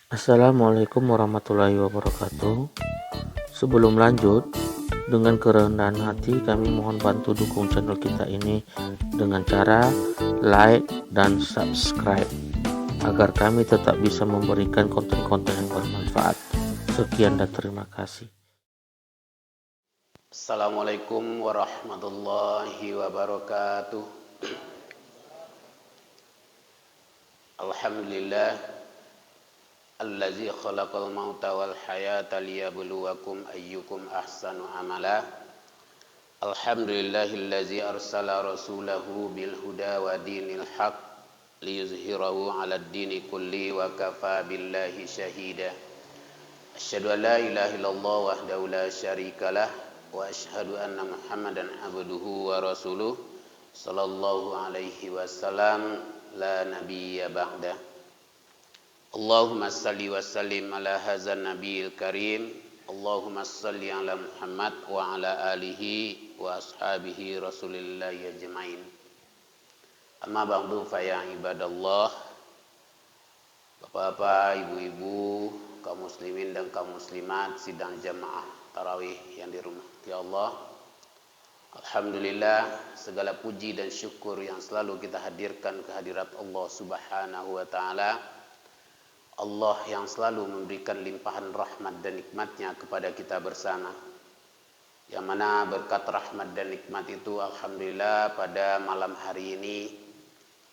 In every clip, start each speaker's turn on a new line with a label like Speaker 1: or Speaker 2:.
Speaker 1: Assalamualaikum warahmatullahi wabarakatuh. Sebelum lanjut, dengan kerendahan hati kami mohon bantu dukung channel kita ini dengan cara like dan subscribe agar kami tetap bisa memberikan konten-konten yang bermanfaat. Sekian dan terima kasih.
Speaker 2: Assalamualaikum warahmatullahi wabarakatuh. Alhamdulillah allazi khalaqal mauta wal hayata liyabluwakum ayyukum ahsanu amala. Alhamdulillahillazi arsala rasulahu bil huda wa dinil haq liyuzhirahu 'alad dini kulli wa kafa billahi shahida. Asyhadu an la ilaha illallah wahdahu la syarikalah wa asyhadu anna Muhammadan abduhu wa rasuluh sallallahu alaihi wasallam la nabiyya ba'da. Allahumma salli wa sallim ala hadzal nabiyil karim. Allahumma salli ala Muhammad wa ala alihi wa ashabihi rasulillahi ajmain. Amma ba'du fa ya ibadallah. Bapak-bapak, ibu-ibu, kaum muslimin dan kaum muslimat sidang jamaah tarawih yang dirahmati Allah. Alhamdulillah, segala puji dan syukur yang selalu kita hadirkan kehadirat Allah Subhanahu wa taala. Allah yang selalu memberikan limpahan rahmat dan nikmatnya kepada kita bersama. Yang mana berkat rahmat dan nikmat itu alhamdulillah pada malam hari ini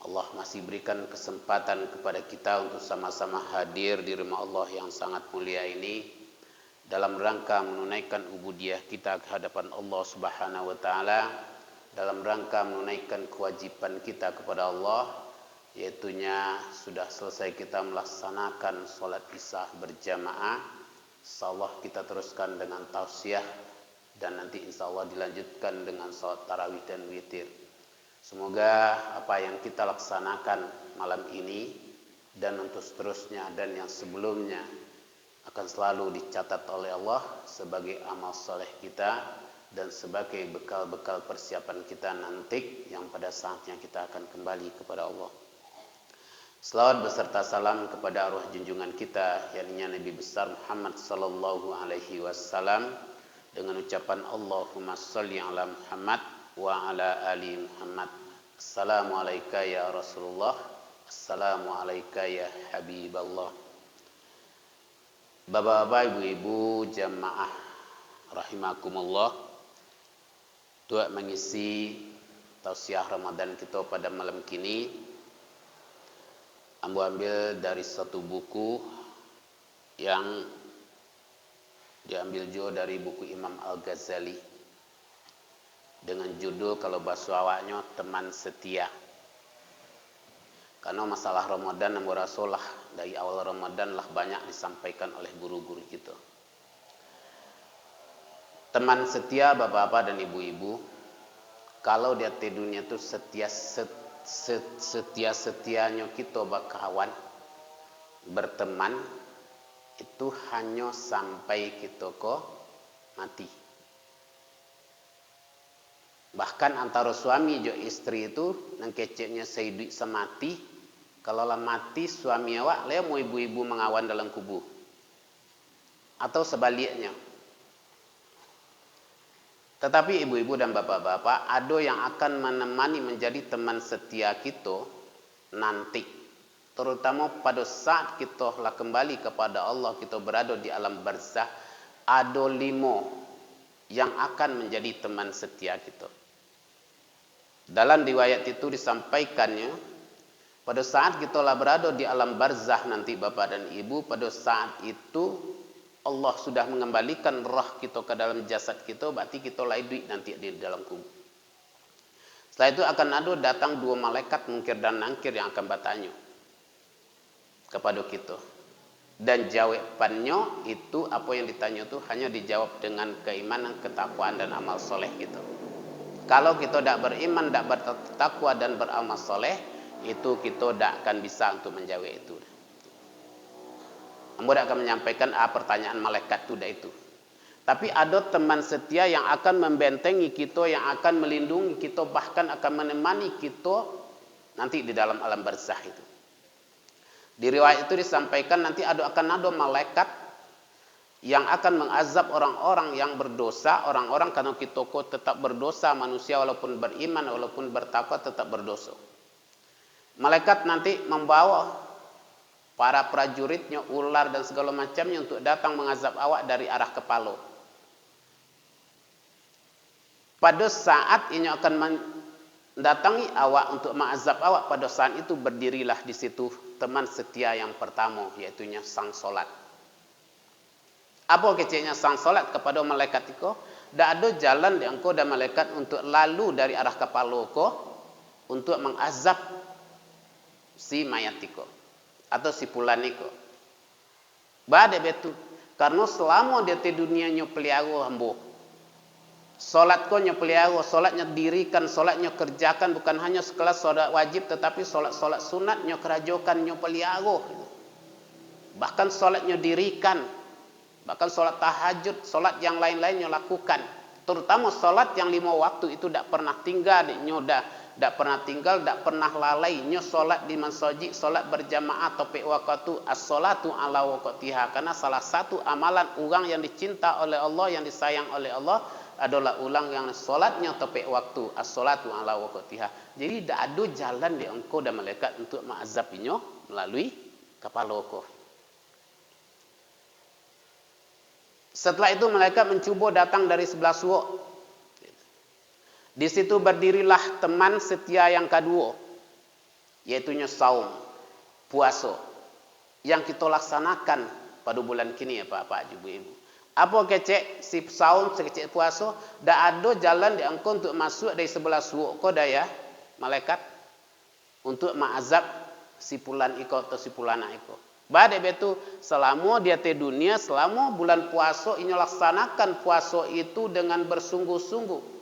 Speaker 2: Allah masih berikan kesempatan kepada kita untuk sama-sama hadir di rumah Allah yang sangat mulia ini dalam rangka menunaikan ubudiyah kita ke hadapan Allah Subhanahu wa taala, dalam rangka menunaikan kewajiban kita kepada Allah, yaitunya sudah selesai kita melaksanakan sholat isya berjamaah. Insyaallah kita teruskan dengan tausiah dan nanti insyaallah dilanjutkan dengan sholat tarawih dan witir. Semoga apa yang kita laksanakan malam ini dan untuk seterusnya dan yang sebelumnya akan selalu dicatat oleh Allah sebagai amal soleh kita dan sebagai bekal-bekal persiapan kita nanti yang pada saatnya kita akan kembali kepada Allah. Selawat beserta salam kepada arwah junjungan kita yakni Nabi besar Muhammad sallallahu alaihi wasallam dengan ucapan Allahumma sholli ala Muhammad wa ala ali Muhammad. Assalamualaikum ya Rasulullah. Assalamualaikum ya Habiballah. Bapak-bapak, ibu-ibu, jamaah rahimakumullah. Untuk mengisi tausiah Ramadan kita pada malam kini, ambil dari satu buku yang diambil juga dari buku Imam Al-Ghazali dengan judul kalau bahasa awaknya Teman Setia. Karena masalah Ramadan yang berasolah dari awal Ramadan lah banyak disampaikan oleh guru-guru kita. Teman setia bapak-bapak dan ibu-ibu, kalau di dunia itu setia-setianya kita berkawan, berteman, itu hanya sampai kita ke mati. Bahkan antara suami dan istri itu nang keceknya sehidup semati. Kalau lah mati suami awak, leh mau ibu-ibu mengawan dalam kubur. Atau sebaliknya. Tetapi ibu-ibu dan bapak-bapak, ada yang akan menemani menjadi teman setia kita nanti. Terutama pada saat kita lah kembali kepada Allah, kita berada di alam barzah, ada 5 yang akan menjadi teman setia kita. Dalam riwayat itu disampaikannya, pada saat kita lah berada di alam barzah nanti bapak dan ibu, pada saat itu Allah sudah mengembalikan roh kita ke dalam jasad kita, berarti kita lah hidup nanti di dalam kubur. Setelah itu akan ada datang 2 malaikat mungkir dan nangkir yang akan bertanya kepada kita. Dan jawabannya itu apa yang ditanya itu hanya dijawab dengan keimanan, ketakwaan dan amal soleh kita. Kalau kita tidak beriman, tidak bertakwa dan beramal soleh, itu kita tidak akan bisa untuk menjawab itu. Amba akan menyampaikan pertanyaan malaikat itu. Tapi ada teman setia yang akan membentengi kita, yang akan melindungi kita, bahkan akan menemani kita nanti di dalam alam barzah itu. Di riwayat itu disampaikan nanti akan ada malaikat yang akan mengazab orang-orang yang berdosa, orang-orang karena kita tetap berdosa, manusia walaupun beriman, walaupun bertakwa tetap berdosa. Malaikat nanti membawa para prajuritnya, ular dan segala macamnya untuk datang mengazab awak dari arah kepala. Pada saat ini akan mendatangi awak untuk mengazab awak, pada saat itu berdirilah di situ teman setia yang pertama, yaitu sang solat. Apa kecilnya sang solat kepada malaikat itu? Tak ada jalan di engkau dan malaikat untuk lalu dari arah kepala kau untuk mengazab si mayat itu atau si pulan itu. Bade betul. Karena selama dia di dunia nyopeliago hambo. Solat kau nyopeliago, solatnya dirikan, solatnya kerjakan, bukan hanya sekelas solat wajib, tetapi solat-solat sunat nyokerajokan, nyopeliago. Bahkan solatnya dirikan, bahkan solat tahajud, solat yang lain-lainnya lakukan. Terutama solat yang 5 waktu itu tidak pernah tinggal, tidak pernah tinggal, tidak pernah lalai. Nyo solat di masjid, solat berjamaah topik waktu as-salatu ala waqtiha. Karena salah satu amalan orang yang dicinta oleh Allah, yang disayang oleh Allah adalah ulang yang solatnya topik waktu as-salatu ala waqtiha. Jadi tidak ada jalan di engkau dan malaikat untuk mengazabinya melalui kepala kau. Setelah itu malaikat mencuba datang dari sebelah suak. Di situ berdirilah teman setia yang kedua, yaitu saum, puasa, yang kita laksanakan pada bulan kini ya Pak Ibu. Apa kecek si saum, sekecek puasa, tak ada jalan di engkau untuk masuk dari sebelah suak kau daya malaikat untuk mengazab si pulan iko atau si pulana iko. Bade betul, selama dia di dunia, selama bulan puasa ini laksanakan puasa itu dengan bersungguh-sungguh.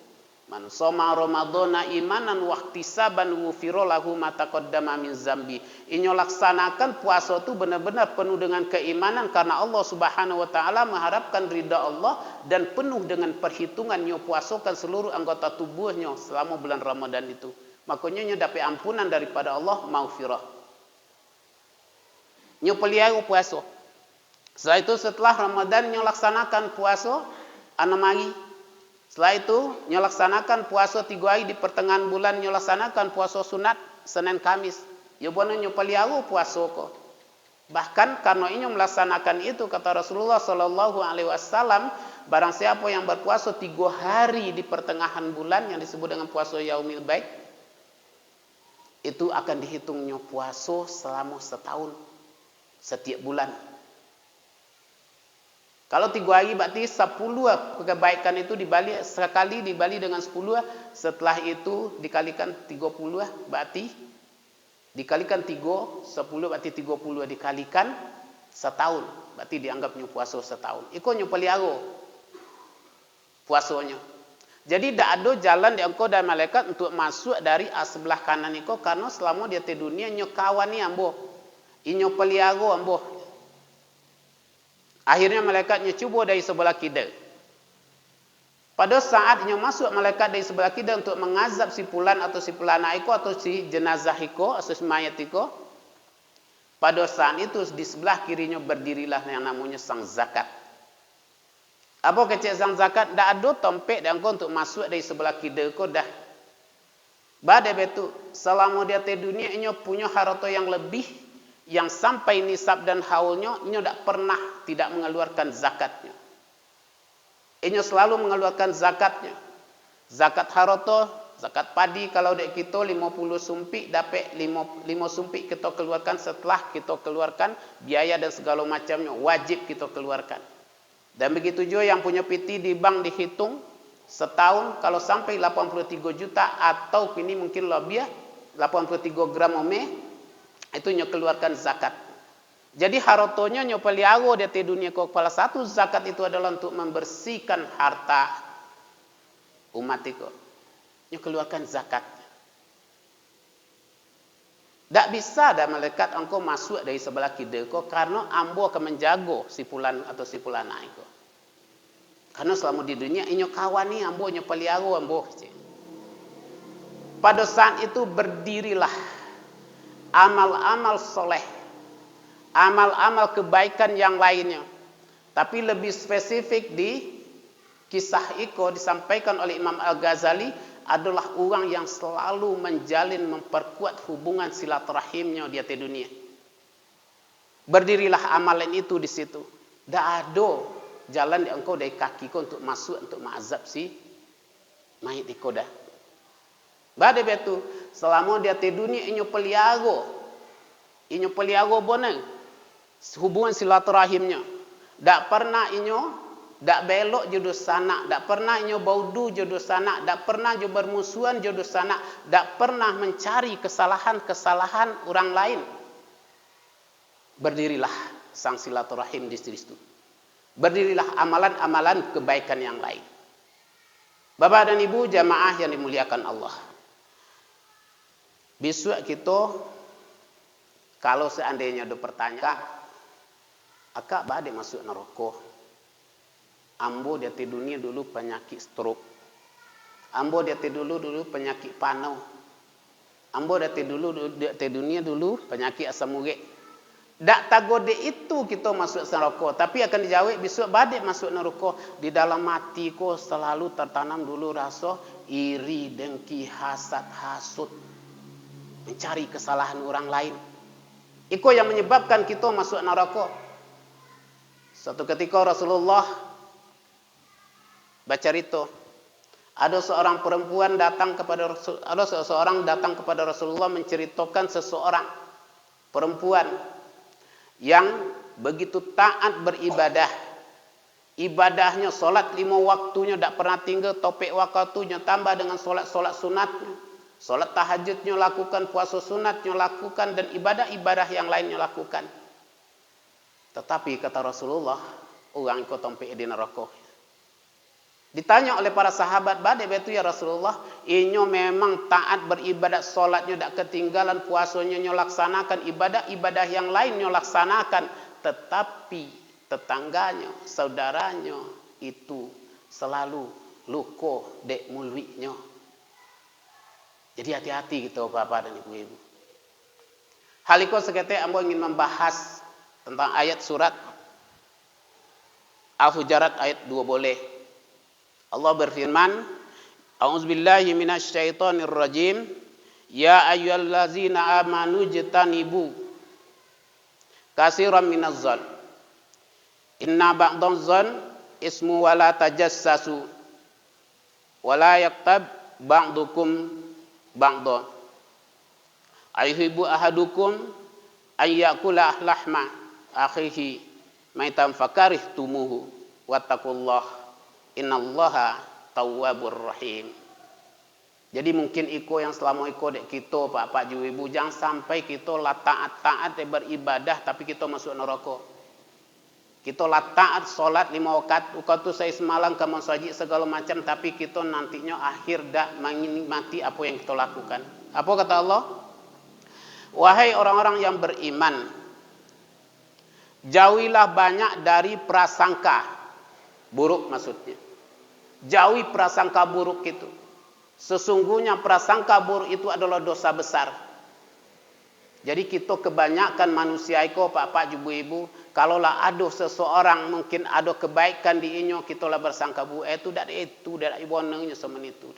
Speaker 2: Man soma ramadhana imanan wa ihtisaban ghufira lahu ma taqaddama min zambi. Inyo laksanakan puasa itu benar-benar penuh dengan keimanan karena Allah Subhanahu wa taala mengharapkan ridha Allah dan penuh dengan perhitungan nyo puasakan seluruh anggota tubuhnya selama bulan Ramadan itu. Makanya nyo dapat ampunan daripada Allah, maghfirah. Nyo pelihara puasa. Setelah itu setelah Ramadan nyo laksanakan puasa 6 hari. Setelah itu, nyolaksanakan puasa 3 hari di pertengahan bulan, nyolaksanakan puasa sunat Senin Kamis. Ya bono nyopeliaru puasa ko. Bahkan karena ini melaksanakan itu, kata Rasulullah Sallallahu Alaihi Wasallam, barang siapa yang berpuasa 3 hari di pertengahan bulan yang disebut dengan puasa Yaumil Baik, itu akan dihitungnya puasa selama setahun setiap bulan. Kalau 3 hari berarti 10 kebaikan itu dibali sekali dibali dengan 10, setelah itu dikalikan 30 berarti dikalikan 3, 10 berarti 30 dikalikan setahun, berarti dianggapnya puasa setahun. Iko nyopeliaru puasanya. Jadi tidak ada jalan di engkau dan malaikat untuk masuk dari sebelah kanan iko karena selama dia di dunia nyokawani ambo, inyopeliaru ambo. Akhirnya malaikatnya cuba dari sebelah kidal. Pada saatnya masuk malaikat dari sebelah kidal untuk mengazab si pulan atau si pulana iko atau si jenazah iko atau si mayat iko. Pada saat itu di sebelah kirinya berdirilah yang namanya sang zakat. Apa kecil sang zakat? Tak ada tompek dan kau untuk masuk dari sebelah kidal kau dah. Badai betul. Selama dia di dunia ini punya harta yang lebih, yang sampai nisab dan haulnya, ini tidak pernah tidak mengeluarkan zakatnya. Ini selalu mengeluarkan zakatnya. Zakat harta, zakat padi, kalau dek kita 50 sumpik, dapat 5 sumpik kita keluarkan setelah kita keluarkan biaya dan segala macamnya, wajib kita keluarkan. Dan begitu juga yang punya piti di bank dihitung, setahun kalau sampai 83 juta atau kini mungkin lebih, 83 gram ome, itu nyo keluarkan zakat. Jadi hartonya nyo peliago di dunia ko kepala satu zakat itu adalah untuk membersihkan harta umat itu. Nyo keluarkan zakat. Tak bisa ada malaikat engkau masuk dari sebelah kidal ko karena ambo akan menjago si pulan atau si pulana itu. Karena selama di dunia inyo kawani ambo nyo peliago ambo. Pada saat itu berdirilah amal-amal soleh amal-amal kebaikan yang lainnya. Tapi lebih spesifik di kisah Iko disampaikan oleh Imam Al-Ghazali adalah orang yang selalu menjalin memperkuat hubungan silaturahimnya di atas dunia. Berdirilah amalan itu di situ. Tidak ada jalan di engkau dari kaki kau untuk masuk untuk mengazab si mayit Iko dah. Bade betu selama dia di dunia inyo peliago boneng hubungan silaturahimnya. Dak pernah inyo dak belok jodoh sana, dak pernah inyo baudu jodoh sana, dak pernah jo bermusuhan jodoh sana, dak pernah mencari kesalahan-kesalahan orang lain. Berdirilah sang silaturahim di situ. Berdirilah amalan-amalan kebaikan yang lain. Bapak dan Ibu jamaah yang dimuliakan Allah. Besok kita kalau seandainya ada pertanyaan, akak bade masuk neraka. Ambo dia di dunia dulu penyakit stroke. Ambo dia dulu penyakit panau. Ambo dia di dunia dulu penyakit asam urat. Dak tagode itu kita masuk neraka, tapi akan dijawab besok bade masuk neraka. Di dalam hati ko selalu tertanam dulu rasa iri, dengki, hasad, hasut, mencari kesalahan orang lain. Iko yang menyebabkan kita masuk neraka. Suatu ketika Rasulullah bercerita, ada seorang perempuan datang kepada seseorang datang kepada Rasulullah menceritakan seseorang perempuan yang begitu taat beribadah. Ibadahnya solat 5 waktunya tak pernah tinggal, topik waktunya tambah dengan solat-solat sunatnya. Solat tahajudnya lakukan, puasa sunatnya lakukan, dan ibadah-ibadah yang lainnya lakukan. Tetapi kata Rasulullah, orang ikut tompe di neraka. Ditanya oleh para sahabat, bade betu ya Rasulullah, inyo memang taat beribadat, solatnya tak ketinggalan, puasanya nyo laksanakan, ibadah-ibadah yang lain nyo laksanakan, tetapi tetangganya, saudaranya itu selalu luko dek mulwiknya. Jadi hati-hati kita Bapak dan Ibu-ibu. Haliko seketika ambo ingin membahas tentang ayat surat Al-Hujurat ayat 2 boleh. Allah berfirman, A'udzubillahi minasyaitonirrajim. Ya ayyuhallazina amanu jtanibu katsiran minadh-dhon. Inna ba'dadh-dhon ismu wa la tajassasu. Wa la yaktab ba'dukum ba'dha. Ayuhibbu ahadukum ayyakula lahma akhihi maitan fakarihtumuhu wattaqullaha innallaha tawwabur rahim. Jadi mungkin iko yang selama iko dek kita Pak Ibu, jangan sampai kita lah taat beribadah tapi kita masuk neraka. Kita lah taat solat 5 waktu saya semalam kamu saji segala macam, tapi kita nantinya akhir dak menikmati apa yang kita lakukan. Apa kata Allah? Wahai orang-orang yang beriman, jauhilah banyak dari prasangka buruk maksudnya. Jauhi prasangka buruk itu. Sesungguhnya prasangka buruk itu adalah dosa besar. Jadi kita kebanyakan manusia itu Pak Ibu, kalaulah ada seseorang mungkin ada kebaikan di inyo, kita lah bersangka buruk itu dari ibonengnya semen itu.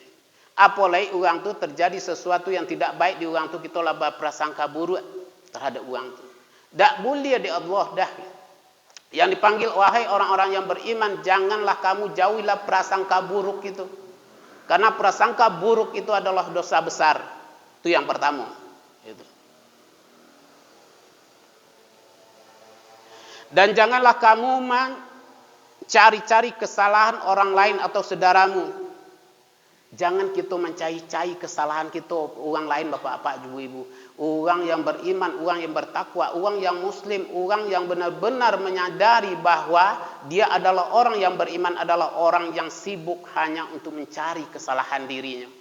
Speaker 2: Apalagi orang tu terjadi sesuatu yang tidak baik di orang tu, kita lah berprasangka buruk terhadap orang tu. Tak boleh di Allah dah. Yang dipanggil wahai orang-orang yang beriman, janganlah kamu jauhilah prasangka buruk itu. Karena prasangka buruk itu adalah dosa besar. Itu yang pertama. Itu. Dan janganlah kamu mencari-cari kesalahan orang lain atau saudaramu. Jangan kita mencari-cari kesalahan kita orang lain Bapak-bapak, Ibu-ibu. Orang yang beriman, orang yang bertakwa, orang yang muslim, orang yang benar-benar menyadari bahwa dia adalah orang yang beriman, adalah orang yang sibuk hanya untuk mencari kesalahan dirinya.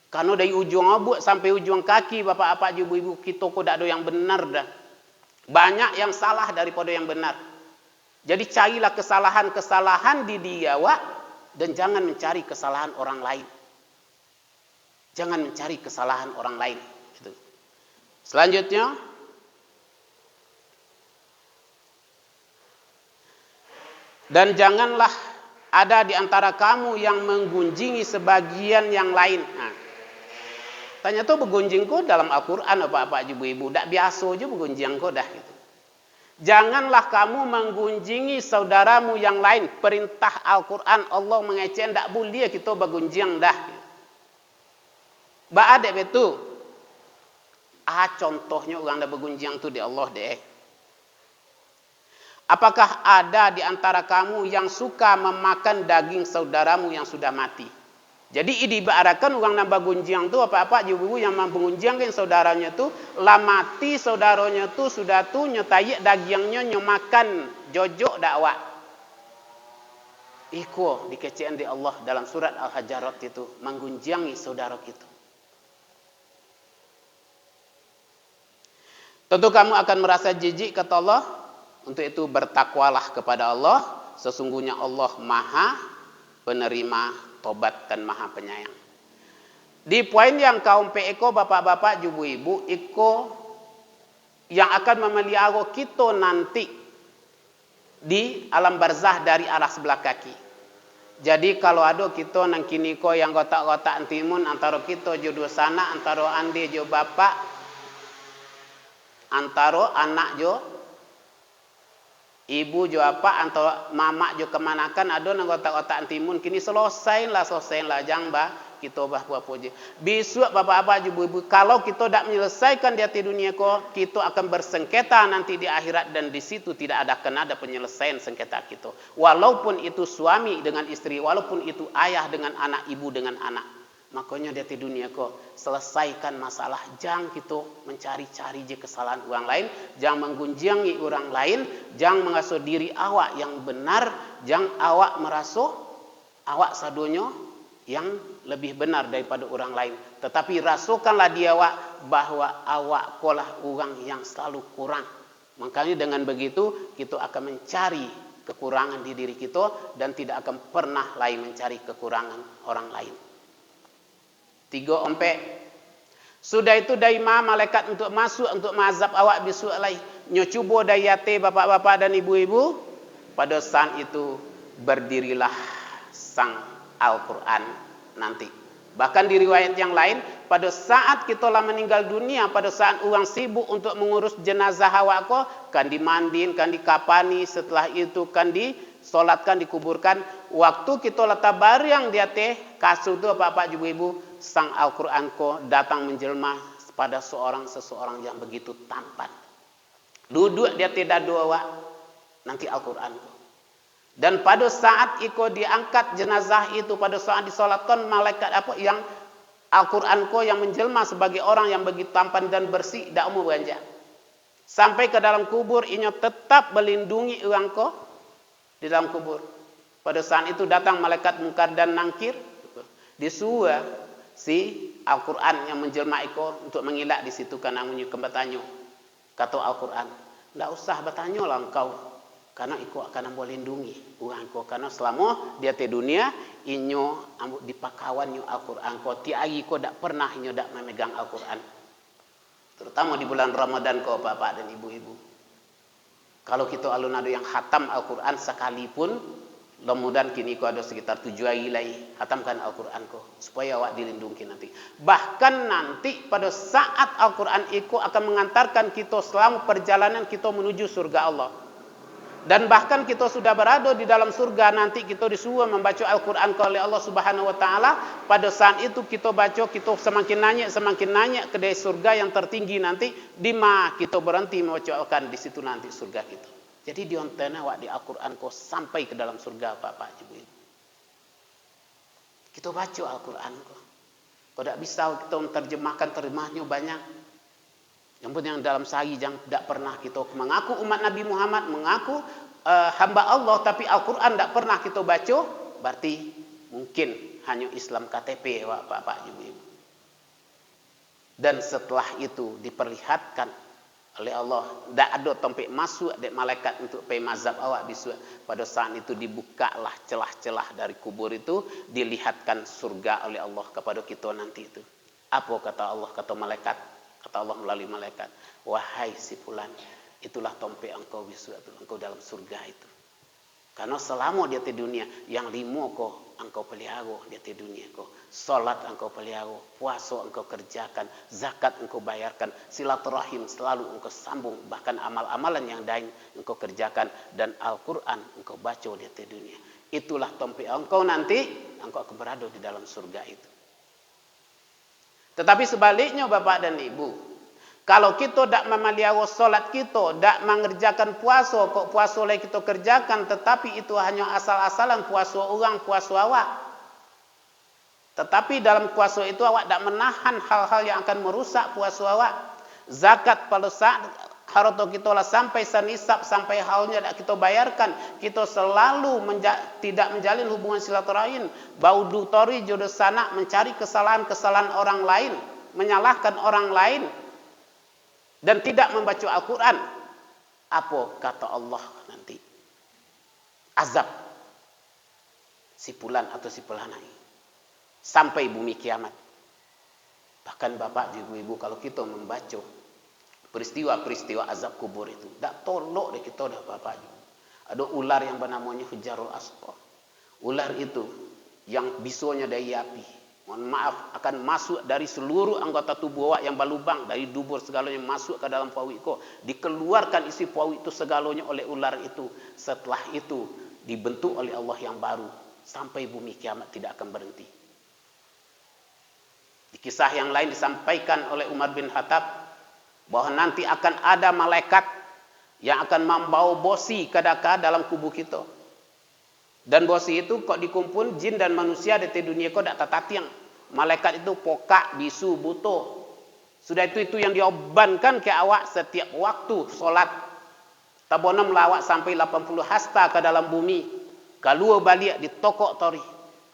Speaker 2: Karena dari ujung abuk sampai ujung kaki Bapak-bapak, Ibu-ibu, kita kok tak ada yang benar dah. Banyak yang salah daripada yang benar. Jadi carilah kesalahan-kesalahan di dia, dan jangan mencari kesalahan orang lain. Jangan mencari kesalahan orang lain. Itu. Selanjutnya, Dan janganlah ada di antara kamu yang menggunjingi sebagian yang lain. Nah, tanya tuh begunjing ko dalam Al-Quran apa ibu-ibu. Dak biasa aja begunjing ko dah gitu. Janganlah kamu menggunjingi saudaramu yang lain. Perintah Al-Quran Allah mengecen dak boleh kita begunjing dah. Ba ada betul. Contohnya orang dah begunjing tu di Allah deh. Apakah ada di antara kamu yang suka memakan daging saudaramu yang sudah mati? Jadi diibaratkan orang nambah gunjang tu apa-apa ibu yang menggunjang kan saudaranya tu lah mati saudaranya tu sudah tu nyetayak dagingnya nyomakan jojok dakwa. Iko dikecean di Allah dalam surat Al-Hajarat itu menggunjangi saudara kita. Tentu kamu akan merasa jijik kata Allah. Untuk itu bertakwalah kepada Allah. Sesungguhnya Allah maha penerima tobat dan maha penyayang. Di poin yang kaum PEKO bapak-bapak ibu-ibu iko yang akan memelihara kita nanti di alam barzah dari arah sebelah kaki. Jadi kalau ada kita nang kini ko yang kotak-kotak timun antara kita jodoh sana antara ande jo bapak antara anak jo ibu jo apa atau mama jo kemanakan ada nang otak-otak timun kini selesai lah jangba kita bah apa je besok bapak-bapak ibu-ibu kalau kita tak menyelesaikan di hati dunia ko kita akan bersengketa nanti di akhirat dan di situ tidak ada penyelesaian sengketa kita walaupun itu suami dengan istri walaupun itu ayah dengan anak ibu dengan anak makanya di hati dunia ko selesaikan masalah jangan kita mencari-cari je kesalahan orang lain jangan menggunjingi orang lain jangan mengasuh diri awak yang benar jangan awak merasa awak sadonya yang lebih benar daripada orang lain tetapi rasakanlah dia awak bahwa awak kolah orang yang selalu kurang makanya dengan begitu kita akan mencari kekurangan di diri kita dan tidak akan pernah lagi mencari kekurangan orang lain. 3 ompek. Sudah itu daima malaikat untuk masuk untuk mazab awak besok lagi. Nyocubo dayate bapak-bapak dan ibu-ibu. Pada saat itu berdirilah sang Al-Quran nanti. Bahkan di riwayat yang lain, pada saat kita lah meninggal dunia, pada saat orang sibuk untuk mengurus jenazah awak ko, kan dimandin, kan dikapani, setelah itu kan disolatkan, dikuburkan. Waktu kita letak barang di atas kasut itu bapak ibu-ibu, sang Al-Quran ko datang menjelma pada seseorang yang begitu tampan. Duduk dia tidak doa nanti Al-Quran ko. Dan pada saat iko diangkat jenazah itu pada saat disolatkan malaikat apa yang Al-Quran ko yang menjelma sebagai orang yang begitu tampan dan bersih dak umur ganja. Sampai ke dalam kubur inyo tetap melindungi orang ko di dalam kubur. Pada saat itu datang malaikat mungkar dan nangkir disuruh si Al-Quran yang menjelma iko untuk mengilak di situ karena menyu bertanya kata Al-Quran tidak usah bertanya lah engkau karena iko akan melindungi orang ko karena selama dia di dunia inyo ambuk dipakawan nyo Al-Quran ko tiari ko dak pernah inyo dak memegang Al-Quran terutama di bulan Ramadan ko bapak dan ibu-ibu kalau kita alun ada yang khatam Al-Quran sekalipun mudah-mudahan kini ko ada sekitar 7 hari lagi khatamkan Al-Quran ko supaya awak dilindungi nanti. Bahkan nanti pada saat Al-Quran itu akan mengantarkan kita selama perjalanan kita menuju surga Allah. Dan bahkan kita sudah berada di dalam surga nanti kita disuruh membaca Al-Quran oleh Allah Subhanahu Wa Taala. Pada saat itu kita baca kita semakin nanya ke dari surga yang tertinggi nanti di mana kita berhenti membaca Al-Quran di situ nanti surga kita. Jadi diontena wak di Al-Quran kau sampai ke dalam surga bapak ibu. Kita baca Al-Quran kau. Kau tak bisa kita menerjemahkan terjemahnya banyak. Yang penting yang dalam sehari jangan tidak pernah kita mengaku umat Nabi Muhammad, mengaku hamba Allah, tapi Al-Quran tidak pernah kita baca. Berarti mungkin hanya Islam KTP wak bapak ibu. Dan setelah itu diperlihatkan oleh Allah tidak ada tempat masuk dek malaikat untuk pergi mazhab awak besok. Pada saat itu dibukalah celah-celah dari kubur itu dilihatkan surga oleh Allah kepada kita nanti itu. Apa kata Allah kata malaikat? Kata Allah melalui malaikat, wahai si fulan, itulah tempat engkau besok itu, engkau dalam surga itu. Karena selama dia di dunia, yang 5 ko engkau pelihara dia di dunia ko. Salat engkau pelihara, puasa engkau kerjakan, zakat engkau bayarkan, silaturahim selalu engkau sambung, bahkan amal-amalan yang lain engkau kerjakan, dan Al-Quran engkau baca dia di dunia. Itulah tompi engkau nanti, engkau akan berada di dalam surga itu. Tetapi sebaliknya Bapak dan Ibu, kalau kita tak memelihara solat kita, tak mengerjakan puasa, kok puasa lagi kita kerjakan, tetapi itu hanya asal-asalan puasa orang, puasa awak. Tetapi dalam puasa itu awak tak menahan hal-hal yang akan merusak puasa awak. Zakat pada saat harta kita lah sampai senisab, sampai halnya tak kita bayarkan, kita selalu tidak menjalin hubungan silaturahim. Baudu tori jodoh sanak, mencari kesalahan-kesalahan orang lain, menyalahkan orang lain, dan tidak membaca Al-Quran. Apa kata Allah nanti? Azab. Sipulan atau sipulanai. Sampai bumi kiamat. Bahkan Bapak, Ibu-Ibu, kalau kita membaca peristiwa-peristiwa azab kubur itu, tak tolok deh kita dah Bapak. Ada ular yang bernamanya Hujarul Asqar. Ular itu yang bisonya dari api. Mohon maaf, akan masuk dari seluruh anggota tubuh awak yang berlubang, dari dubur segalanya masuk ke dalam pawi ko. Dikeluarkan isi pawi itu segalanya oleh ular itu. Setelah itu dibentuk oleh Allah yang baru. Sampai bumi kiamat tidak akan berhenti. Di kisah yang lain disampaikan oleh Umar bin Khattab, bahwa nanti akan ada malaikat yang akan membawa bosi kadaka dalam kubu kita. Dan bosi itu kok dikumpul jin dan manusia di dunia kok tak tatatiang. Malaikat itu pokak, bisu, buto. Sudah itu yang diobankan ke awak setiap waktu solat. Tabona melawak sampai 80 hasta ke dalam bumi. Kalau balik di tokok tori.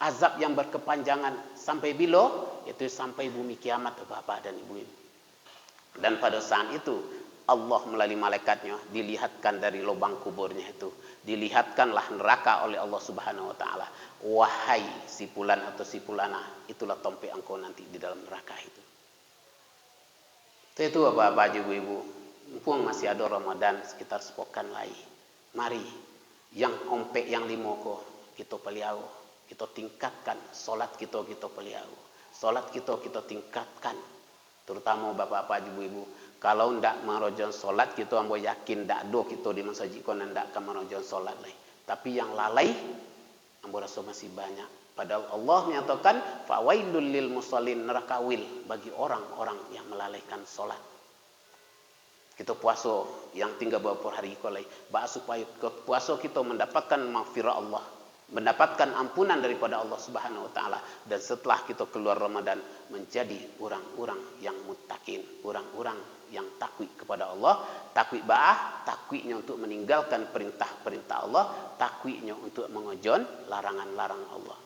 Speaker 2: Azab yang berkepanjangan. Sampai bila? Itu sampai bumi kiamat Bapak dan Ibu. Dan pada saat itu Allah melalui malaikatnya dilihatkan dari lubang kuburnya itu, dilihatkanlah neraka oleh Allah Subhanahu wa taala. Wahai si fulan atau si fulana, itulah tompi engkau nanti di dalam neraka itu. Itu Bapak Ibu, mumpung masih ada Ramadan sekitar sepekan lagi. Mari yang ompek yang 5 ko kita pelihara, kita tingkatkan solat kita pelihara. Solat kita tingkatkan. Terutama bapak-bapak, ibu-ibu, kalau ndak merojon solat kita ambo yakin ndak do kita di masjid kon ndak akan merojon solat lagi. Tapi yang lalai ambo rasa masih banyak. Padahal Allah menyatakan fawailul lil musallin, neraka wil bagi orang-orang yang melalaikan solat. Kita puasa yang tinggal beberapa hari kolai, supaya puasa kita mendapatkan maghfirah Allah, mendapatkan ampunan daripada Allah Subhanahu wa taala, dan setelah kita keluar Ramadan menjadi orang-orang yang muttaqin, orang-orang yang takwi kepada Allah, takwi ba'ah, takwinya untuk meninggalkan perintah-perintah Allah, takwinya untuk mengejon larangan-larangan Allah.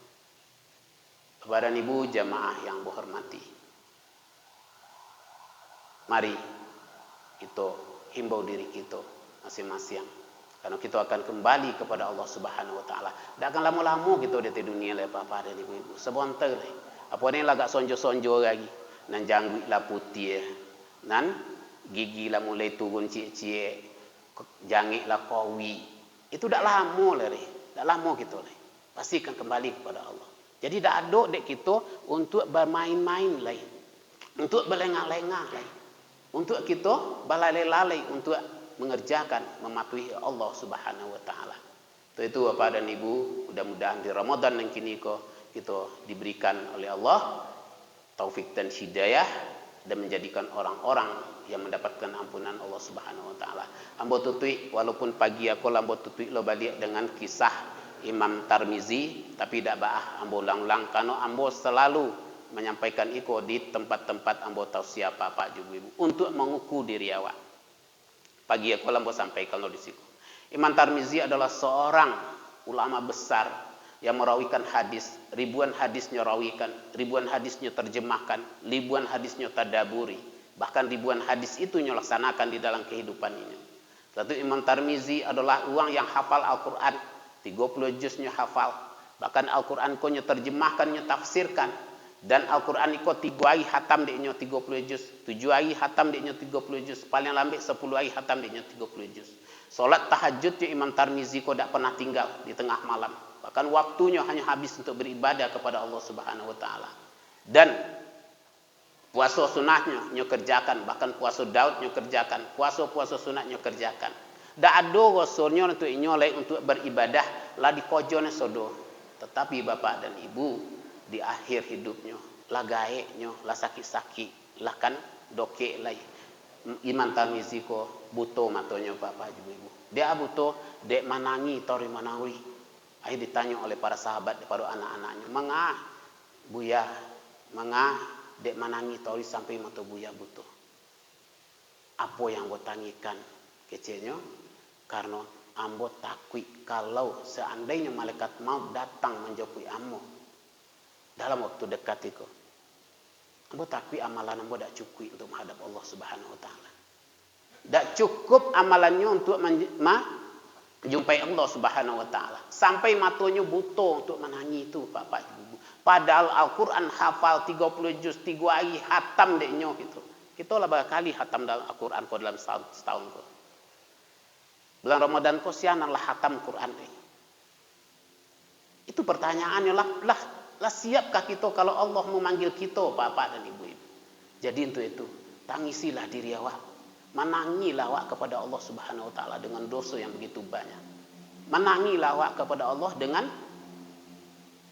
Speaker 2: Bapak dan Ibu jamaah yang berhormati, mari kita himbau diri kita masing-masing. Karena kita akan kembali kepada Allah Subhanahu wa taala. Tak akan lama-lama kita di dunia le Bapak dan Ibu. Sebentar le. Apa ni lagak sonjo-sonjo lagi. Nan janggut lah putih. Nan gigi lah mulai turun cie-cie. Jangit lah kawi. Itu dak lama le. Tak lama kita le. Pasti akan kembali kepada Allah. Jadi tak ada dek kita untuk bermain-main lain. Untuk berlengah-lengah lain. Untuk kita balalai-lalai untuk mengerjakan, mematuhi Allah Subhanahu wa taala. Itu Bapak dan Ibu, mudah-mudahan di Ramadan yang kini kita diberikan oleh Allah taufik dan hidayah dan menjadikan orang-orang yang mendapatkan ampunan Allah Subhanahu wa taala. Ambo tutui walaupun pagi aku ambo tutui lo balik dengan kisah Imam Tirmizi, tapi dak baah ambo ulang-ulang karena ambo selalu menyampaikan iko di tempat-tempat ambo tahu siapa Pak Ibu untuk mengukur diri awak. Pagi aku lambo sampaikan di situ. Imam Tirmizi adalah seorang ulama besar yang merawikan hadis, ribuan hadisnya rawikan, ribuan hadisnya terjemahkan, ribuan hadisnya tadaburi, bahkan ribuan hadis itu nyelaksanakan di dalam kehidupan ini. Satu Imam Tirmizi adalah orang yang hafal Al-Quran, 30 juznya hafal, bahkan Al-Quran konya terjemahkan, tafsirkan. Dan Al-Quran iko 3 hari hatam deknya 30 juz, 7 hari hatam deknya 30 juz, paling lambat 10 hari hatam deknya 30 juz. Solat tahajudnya Imam Tirmizi ko tak pernah tinggal di tengah malam. Bahkan waktunya hanya habis untuk beribadah kepada Allah Subhanahu wa taala. Dan puasa sunatnya nyo kerjakan, bahkan puasa Daud nyo kerjakan, puasa sunat nyo kerjakan. Dak ada rasulnya untuk nyolek untuk beribadah lah di kojone sodo. Tetapi bapak dan ibu di akhir hidupnya lah gaeknya lah sakit-sakit lah kan doke lai. Imam Tirmizi ko buto matonya bapak ibu. Dia buto dek manangi tori manawi. Akhir ditanya oleh para sahabat kepada anak-anaknya, "Mangah buya, mangah dek manangi tori sampai mato buya buto?" Apa yang ambo tangikan kecilnya? Karena ambo takut kalau seandainya malaikat maut datang menjauhi ambo dalam waktu dekat itu, ambo takut amalan ambo tidak cukup untuk menghadap Allah Subhanahu wa taala. Tak cukup amalannya untuk menjumpai Allah Subhanahu wa taala. Sampai matonya buta untuk menangi itu, Bapak Ibu. Padahal Al-Qur'an hafal 30 juz 3 hari hatam deknya gitu. Kita lah berapa kali hatam dalam Al-Qur'an ko dalam setahun ko. Bulan Ramadan ko sianan lah hatam Qur'an ini. Itu pertanyaannya lah siapkah kita kalau Allah memanggil kita Bapak dan Ibu-ibu. Jadi untuk itu tangisilah diri awak. Menangilah awak kepada Allah Subhanahu wa taala dengan dosa yang begitu banyak. Menangilah awak kepada Allah dengan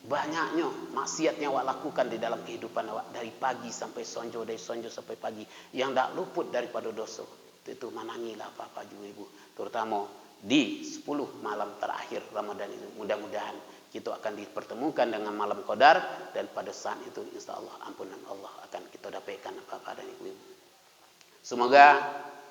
Speaker 2: banyaknya maksiat yang awak lakukan di dalam kehidupan awak dari pagi sampai sonjo, dari sonjo sampai pagi yang tak luput daripada dosa. Itu menangilah Bapak Ibu, terutama di 10 malam terakhir Ramadan ini. Mudah-mudahan kita akan dipertemukan dengan malam Qadar dan pada saat itu insyaallah ampunan Allah akan kita dapatkan Bapak dan Ibu. Semoga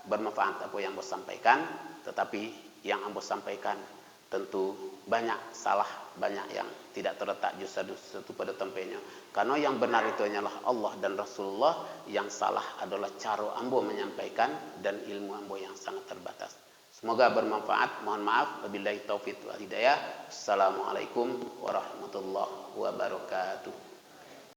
Speaker 2: bermanfaat apa yang ambo sampaikan, tetapi yang ambo sampaikan tentu banyak salah, banyak yang tidak terletak justru satu pada tempatnya. Karena yang benar itu hanyalah Allah dan Rasulullah, yang salah adalah cara ambo menyampaikan dan ilmu ambo yang sangat terbatas. Semoga bermanfaat. Mohon maaf, wabillahi taufiq wal hidayah. Assalamualaikum warahmatullahi wabarakatuh.